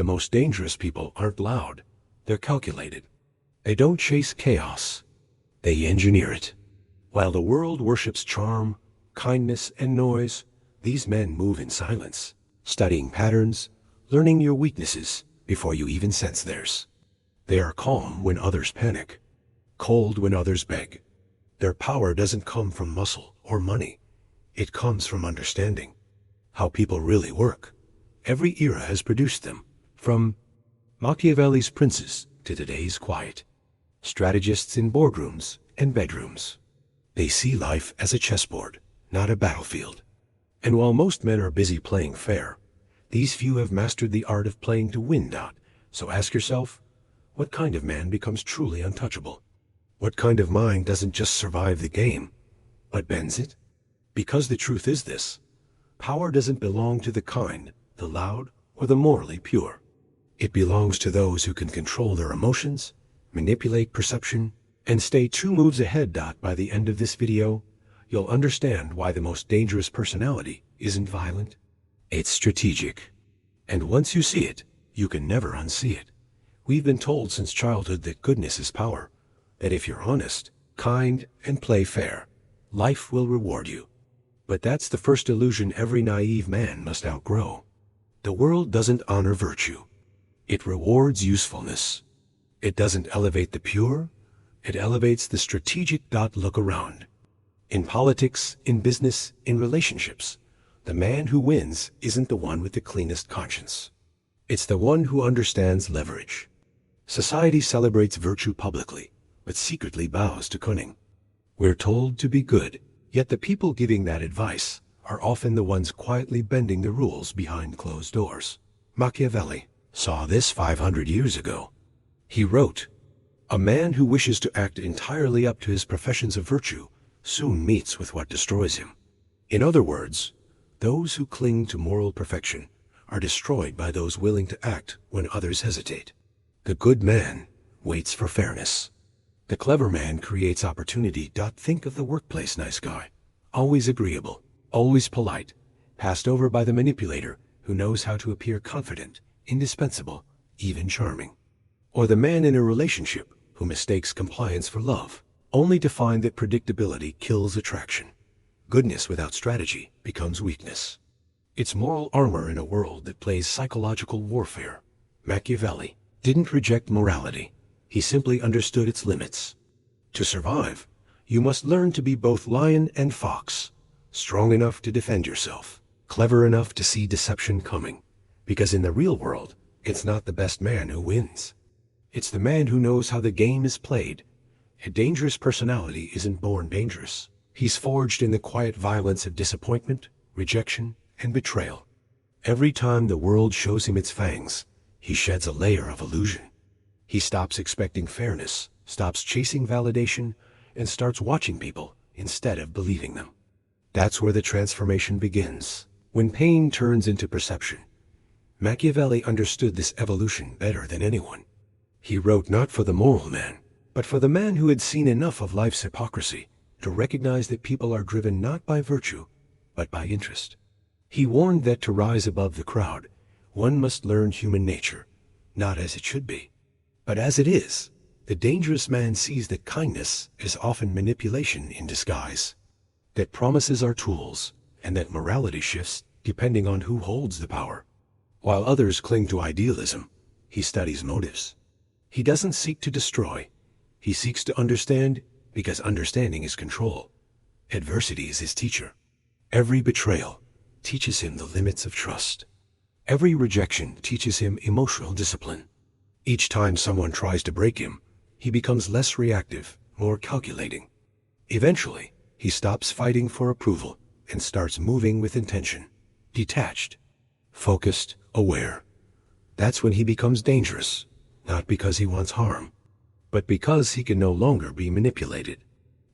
The most dangerous people aren't loud, they're calculated. They don't chase chaos, they engineer it. While the world worships charm, kindness, and noise, these men move in silence, studying patterns, learning your weaknesses before you even sense theirs. They are calm when others panic, cold when others beg. Their power doesn't come from muscle or money. It comes from understanding how people really work. Every era has produced them, from Machiavelli's princes to today's quiet strategists in boardrooms and bedrooms. They see life as a chessboard, not a battlefield. And while most men are busy playing fair, these few have mastered the art of playing to win. So ask yourself, what kind of man becomes truly untouchable? What kind of mind doesn't just survive the game, but bends it? Because the truth is this: power doesn't belong to the kind, the loud, or the morally pure. It belongs to those who can control their emotions, manipulate perception, and stay 2 moves ahead. By the end of this video, you'll understand why the most dangerous personality isn't violent. It's strategic. And once you see it, you can never unsee it. We've been told since childhood that goodness is power, that if you're honest, kind, and play fair, life will reward you. But that's the first illusion every naive man must outgrow. The world doesn't honor virtue. It rewards usefulness. It doesn't elevate the pure, it elevates the strategic. Look around. In politics, in business, in relationships, the man who wins isn't the one with the cleanest conscience. It's the one who understands leverage. Society celebrates virtue publicly, but secretly bows to cunning. We're told to be good, yet the people giving that advice are often the ones quietly bending the rules behind closed doors. Machiavelli saw this 500 years ago. He wrote, "A man who wishes to act entirely up to his professions of virtue soon meets with what destroys him." In other words, those who cling to moral perfection are destroyed by those willing to act when others hesitate. The good man waits for fairness. The clever man creates opportunity. Think of the workplace nice guy, always agreeable, always polite, passed over by the manipulator who knows how to appear confident, indispensable, even charming. Or the man in a relationship who mistakes compliance for love, only to find that predictability kills attraction. Goodness without strategy becomes weakness. It's moral armor in a world that plays psychological warfare. Machiavelli didn't reject morality. He simply understood its limits. To survive, you must learn to be both lion and fox, strong enough to defend yourself, clever enough to see deception coming. Because in the real world, it's not the best man who wins. It's the man who knows how the game is played. A dangerous personality isn't born dangerous. He's forged in the quiet violence of disappointment, rejection, and betrayal. Every time the world shows him its fangs, he sheds a layer of illusion. He stops expecting fairness, stops chasing validation, and starts watching people instead of believing them. That's where the transformation begins, when pain turns into perception. Machiavelli understood this evolution better than anyone. He wrote not for the moral man, but for the man who had seen enough of life's hypocrisy to recognize that people are driven not by virtue, but by interest. He warned that to rise above the crowd, one must learn human nature, not as it should be, but as it is. The dangerous man sees that kindness is often manipulation in disguise, that promises are tools, and that morality shifts depending on who holds the power. While others cling to idealism, he studies motives. He doesn't seek to destroy. He seeks to understand, because understanding is control. Adversity is his teacher. Every betrayal teaches him the limits of trust. Every rejection teaches him emotional discipline. Each time someone tries to break him, he becomes less reactive, more calculating. Eventually, he stops fighting for approval and starts moving with intention, detached, focused, aware. That's when he becomes dangerous, not because he wants harm, but because he can no longer be manipulated.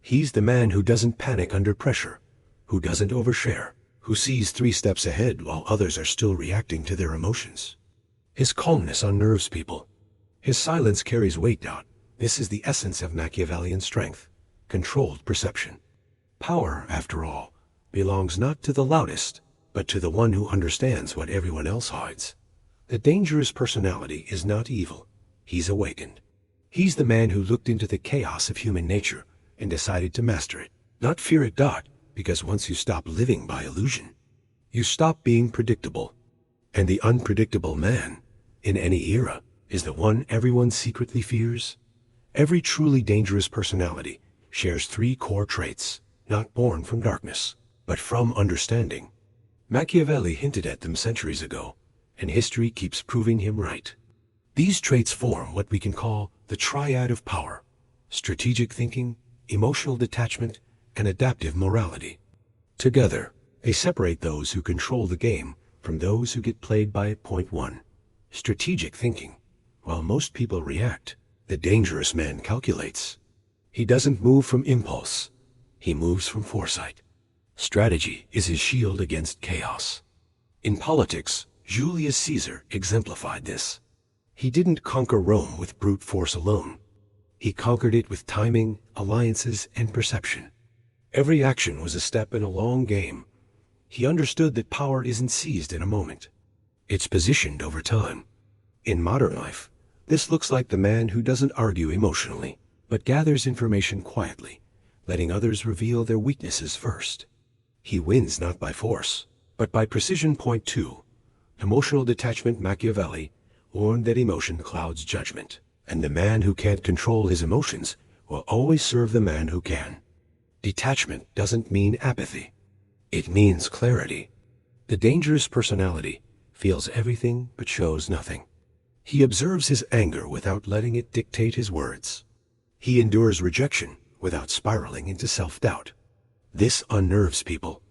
He's the man who doesn't panic under pressure, who doesn't overshare, who sees 3 steps ahead while others are still reacting to their emotions. His calmness unnerves people. His silence carries weight down. This is the essence of Machiavellian strength, controlled perception. Power, after all, belongs not to the loudest, but to the one who understands what everyone else hides. The dangerous personality is not evil. He's awakened. He's the man who looked into the chaos of human nature and decided to master it, not fear it. Because once you stop living by illusion, you stop being predictable. And the unpredictable man, in any era, is the one everyone secretly fears. Every truly dangerous personality shares three core traits, not born from darkness, but from understanding. Machiavelli hinted at them centuries ago, and history keeps proving him right. These traits form what we can call the triad of power: strategic thinking, emotional detachment, and adaptive morality. Together, they separate those who control the game from those who get played by it. Point 1. Strategic thinking. While most people react, the dangerous man calculates. He doesn't move from impulse. He moves from foresight. Strategy is his shield against chaos. In politics, Julius Caesar exemplified this. He didn't conquer Rome with brute force alone. He conquered it with timing, alliances, and perception. Every action was a step in a long game. He understood that power isn't seized in a moment. It's positioned over time. In modern life, this looks like the man who doesn't argue emotionally, but gathers information quietly, letting others reveal their weaknesses first. He wins not by force, but by precision. Point 2. Emotional detachment. Machiavelli warned that emotion clouds judgment, and the man who can't control his emotions will always serve the man who can. Detachment doesn't mean apathy. It means clarity. The dangerous personality feels everything but shows nothing. He observes his anger without letting it dictate his words. He endures rejection without spiraling into self-doubt. This unnerves people,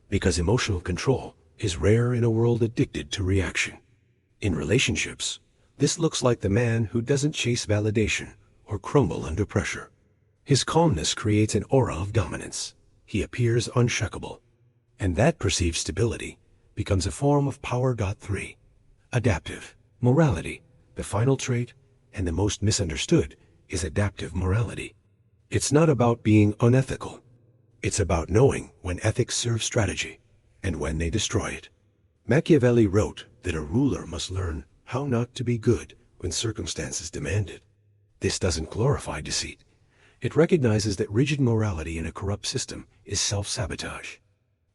because emotional control is rare in a world addicted to reaction. In relationships, this looks like the man who doesn't chase validation or crumble under pressure. His calmness creates an aura of dominance. He appears unshakable, and that perceived stability becomes a form of power. 3. Adaptive morality. The final trait, and the most misunderstood, is adaptive morality. It's not about being unethical. It's about knowing when ethics serve strategy and when they destroy it. Machiavelli wrote that a ruler must learn how not to be good when circumstances demand it. This doesn't glorify deceit. It recognizes that rigid morality in a corrupt system is self-sabotage.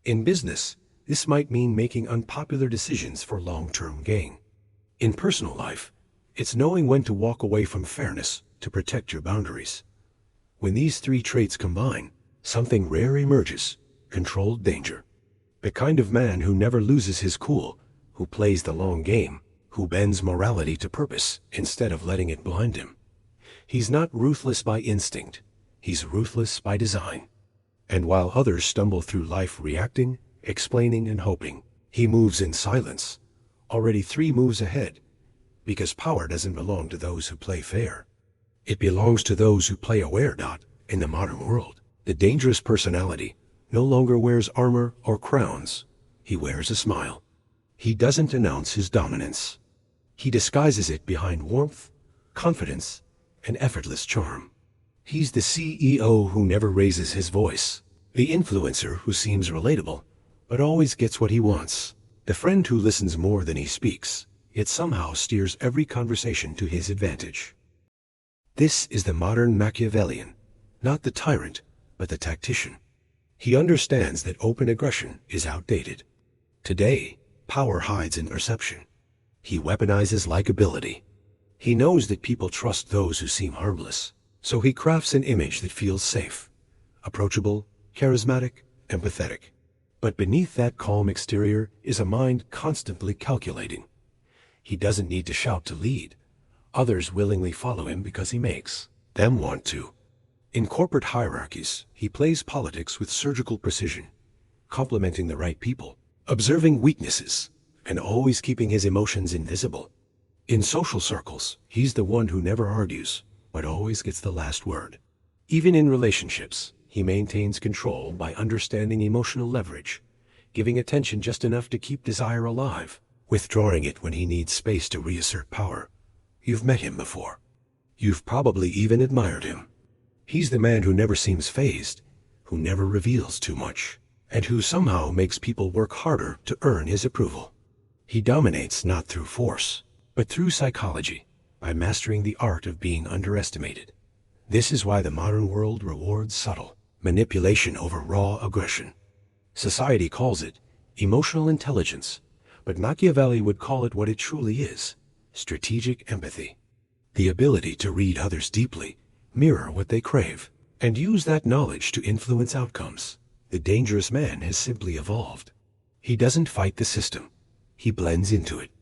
In business, this might mean making unpopular decisions for long-term gain. In personal life, it's knowing when to walk away from fairness to protect your boundaries. When these three traits combine, something rare emerges: controlled danger. The kind of man who never loses his cool, who plays the long game, who bends morality to purpose instead of letting it blind him. He's not ruthless by instinct. He's ruthless by design. And while others stumble through life reacting, explaining, and hoping, he moves in silence, already 3 moves ahead. Because power doesn't belong to those who play fair. It belongs to those who play aware. In the modern world, the dangerous personality no longer wears armor or crowns. He wears a smile. He doesn't announce his dominance. He disguises it behind warmth, confidence, and effortless charm. He's the CEO who never raises his voice, the influencer who seems relatable, but always gets what he wants, the friend who listens more than he speaks, yet somehow steers every conversation to his advantage. This is the modern Machiavellian, not the tyrant, but the tactician. He understands that open aggression is outdated. Today, power hides in perception. He weaponizes likability. He knows that people trust those who seem harmless, so he crafts an image that feels safe, approachable, charismatic, empathetic. But beneath that calm exterior is a mind constantly calculating. He doesn't need to shout to lead. Others willingly follow him because he makes them want to. In corporate hierarchies, he plays politics with surgical precision, complimenting the right people, observing weaknesses, and always keeping his emotions invisible. In social circles, he's the one who never argues, but always gets the last word. Even in relationships, he maintains control by understanding emotional leverage, giving attention just enough to keep desire alive, withdrawing it when he needs space to reassert power. You've met him before. You've probably even admired him. He's the man who never seems fazed, who never reveals too much, and who somehow makes people work harder to earn his approval. He dominates not through force, but through psychology, by mastering the art of being underestimated. This is why the modern world rewards subtle manipulation over raw aggression. Society calls it emotional intelligence, but Machiavelli would call it what it truly is: strategic empathy. The ability to read others deeply, mirror what they crave, and use that knowledge to influence outcomes. The dangerous man has simply evolved. He doesn't fight the system. He blends into it.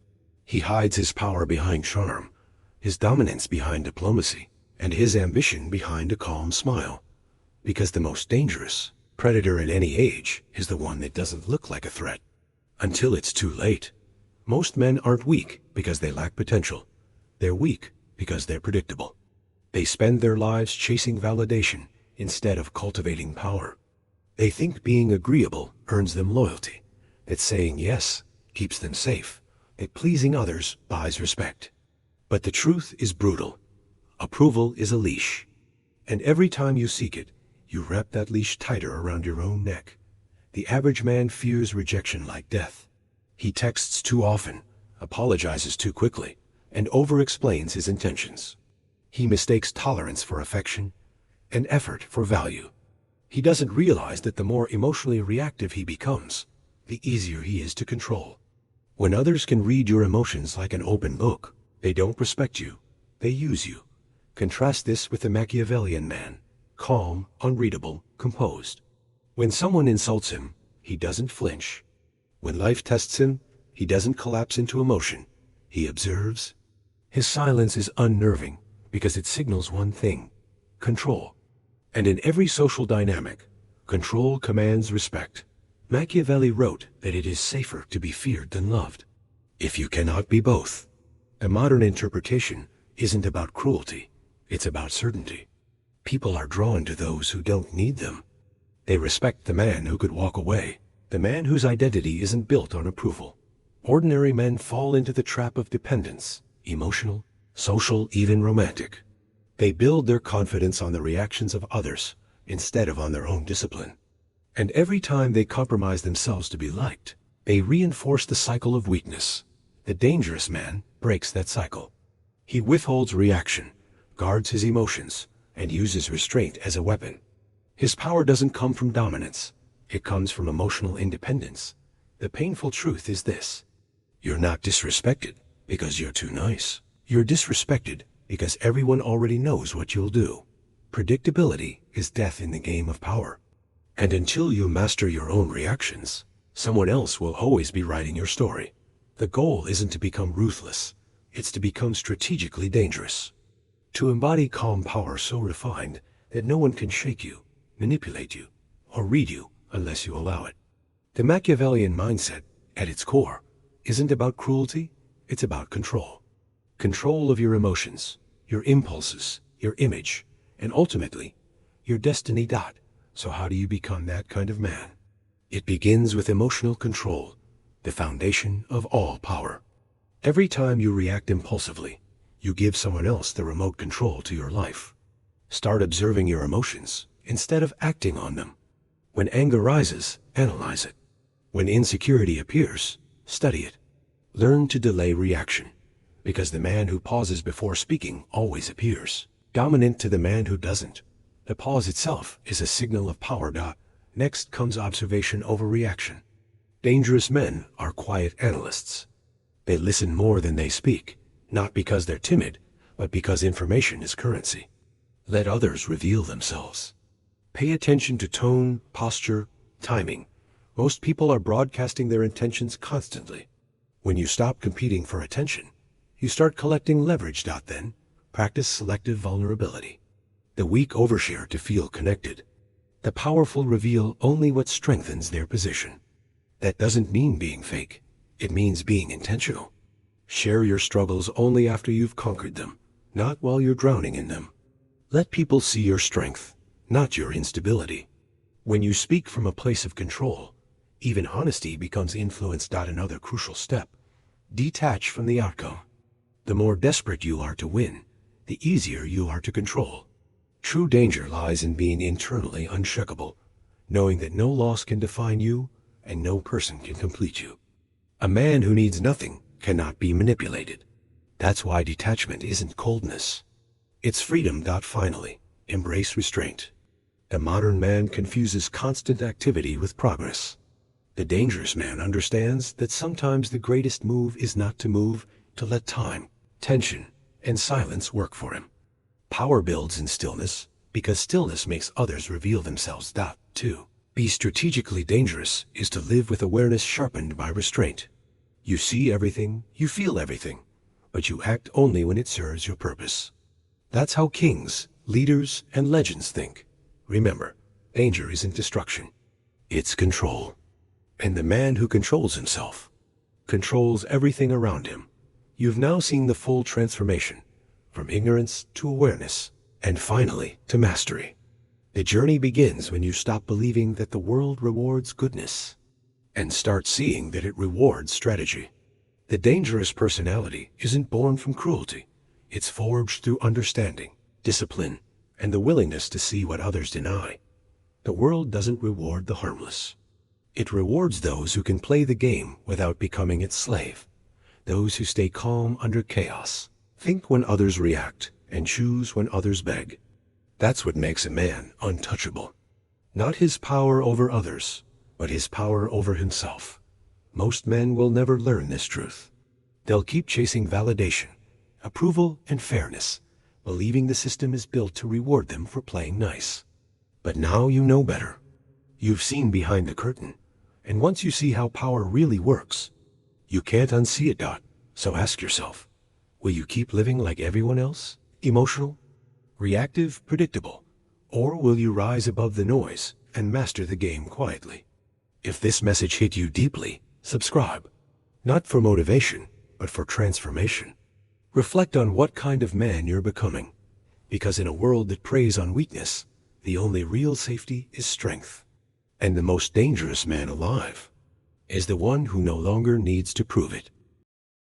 He hides his power behind charm, his dominance behind diplomacy, and his ambition behind a calm smile. Because the most dangerous predator at any age is the one that doesn't look like a threat. Until it's too late. Most men aren't weak because they lack potential. They're weak because they're predictable. They spend their lives chasing validation instead of cultivating power. They think being agreeable earns them loyalty, that saying yes keeps them safe, that pleasing others buys respect. But the truth is brutal. Approval is a leash. And every time you seek it, you wrap that leash tighter around your own neck. The average man fears rejection like death. He texts too often, apologizes too quickly, and over-explains his intentions. He mistakes tolerance for affection and effort for value. He doesn't realize that the more emotionally reactive he becomes, the easier he is to control. When others can read your emotions like an open book, they don't respect you, they use you. Contrast this with the Machiavellian man: calm, unreadable, composed. When someone insults him, he doesn't flinch. When life tests him, he doesn't collapse into emotion. He observes. His silence is unnerving because it signals one thing: control. And in every social dynamic, control commands respect. Machiavelli wrote that it is safer to be feared than loved. If you cannot be both. A modern interpretation isn't about cruelty, it's about certainty. People are drawn to those who don't need them. They respect the man who could walk away, the man whose identity isn't built on approval. Ordinary men fall into the trap of dependence, emotional, social, even romantic. They build their confidence on the reactions of others instead of on their own discipline. And every time they compromise themselves to be liked, they reinforce the cycle of weakness. The dangerous man breaks that cycle. He withholds reaction, guards his emotions, and uses restraint as a weapon. His power doesn't come from dominance. It comes from emotional independence. The painful truth is this: you're not disrespected because you're too nice. You're disrespected because everyone already knows what you'll do. Predictability is death in the game of power. And until you master your own reactions, someone else will always be writing your story. The goal isn't to become ruthless. It's to become strategically dangerous. To embody calm power so refined that no one can shake you, manipulate you, or read you unless you allow it. The Machiavellian mindset, at its core, isn't about cruelty, it's about control. Control of your emotions, your impulses, your image, and ultimately, your destiny. So how do you become that kind of man? It begins with emotional control, the foundation of all power. Every time you react impulsively, you give someone else the remote control to your life. Start observing your emotions instead of acting on them. When anger rises, analyze it. When insecurity appears, study it. Learn to delay reaction, because the man who pauses before speaking always appears dominant to the man who doesn't. The pause itself is a signal of power. Next comes observation over reaction. Dangerous men are quiet analysts. They listen more than they speak, not because they're timid, but because information is currency. Let others reveal themselves. Pay attention to tone, posture, timing. Most people are broadcasting their intentions constantly. When you stop competing for attention, you start collecting leverage. Then, practice selective vulnerability. The weak overshare to feel connected. The powerful reveal only what strengthens their position. That doesn't mean being fake. It means being intentional. Share your struggles only after you've conquered them, not while you're drowning in them. Let people see your strength, not your instability. When you speak from a place of control, even honesty becomes influence. Another crucial step: detach from the outcome. The more desperate you are to win, the easier you are to control. True danger lies in being internally unshakable, knowing that no loss can define you and no person can complete you. A man who needs nothing cannot be manipulated. That's why detachment isn't coldness. It's freedom. Finally, embrace restraint. The modern man confuses constant activity with progress. The dangerous man understands that sometimes the greatest move is not to move, to let time, tension, and silence work for him. Power builds in stillness, because stillness makes others reveal themselves. To be strategically dangerous is to live with awareness sharpened by restraint. You see everything, you feel everything, but you act only when it serves your purpose. That's how kings, leaders, and legends think. Remember, danger isn't destruction, it's control. And the man who controls himself controls everything around him. You've now seen the full transformation, from ignorance to awareness, and finally to mastery. The journey begins when you stop believing that the world rewards goodness and start seeing that it rewards strategy. The dangerous personality isn't born from cruelty. It's forged through understanding, discipline, and the willingness to see what others deny. The world doesn't reward the harmless. It rewards those who can play the game without becoming its slave. Those who stay calm under chaos, think when others react, and choose when others beg. That's what makes a man untouchable. Not his power over others, but his power over himself. Most men will never learn this truth. They'll keep chasing validation, approval, and fairness, believing the system is built to reward them for playing nice. But now you know better. You've seen behind the curtain, and once you see how power really works, you can't unsee it. So ask yourself, will you keep living like everyone else? Emotional, reactive, predictable? Or will you rise above the noise and master the game quietly? If this message hit you deeply, subscribe. Not for motivation, but for transformation. Reflect on what kind of man you're becoming. Because in a world that preys on weakness, the only real safety is strength. And the most dangerous man alive is the one who no longer needs to prove it.